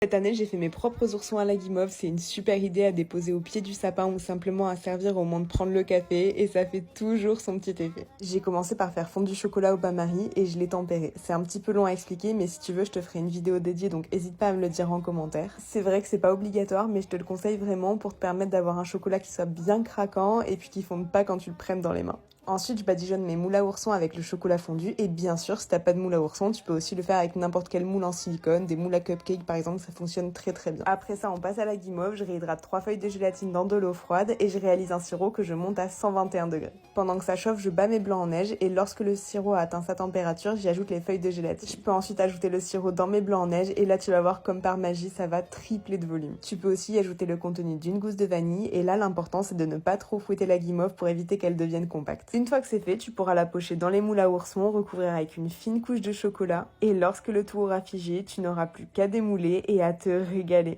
Cette année, j'ai fait mes propres oursons à la guimauve. C'est une super idée à déposer au pied du sapin ou simplement à servir au moment de prendre le café et ça fait toujours son petit effet. J'ai commencé par faire fondre du chocolat au bain-marie et je l'ai tempéré. C'est un petit peu long à expliquer, mais si tu veux, je te ferai une vidéo dédiée, donc n'hésite pas à me le dire en commentaire. C'est vrai que c'est pas obligatoire, mais je te le conseille vraiment pour te permettre d'avoir un chocolat qui soit bien craquant et puis qui fonde pas quand tu le prennes dans les mains. Ensuite, je badigeonne mes moules à oursons avec le chocolat fondu et bien sûr, si t'as pas de moule à ourson, tu peux aussi le faire avec n'importe quel moule en silicone, des moules à cupcake par exemple, ça fonctionne très très bien. Après ça, on passe à la guimauve, je réhydrate 3 feuilles de gélatine dans de l'eau froide et je réalise un sirop que je monte à 121 degrés. Pendant que ça chauffe, je bats mes blancs en neige et lorsque le sirop a atteint sa température, j'y ajoute les feuilles de gélatine. Je peux ensuite ajouter le sirop dans mes blancs en neige et là tu vas voir comme par magie, ça va tripler de volume. Tu peux aussi y ajouter le contenu d'une gousse de vanille et là l'important c'est de ne pas trop fouetter la guimauve pour éviter qu'elle devienne compacte. Une fois que c'est fait, tu pourras la pocher dans les moules à oursons, recouvrir avec une fine couche de chocolat et lorsque le tout aura figé, tu n'auras plus qu'à démouler et à te régaler.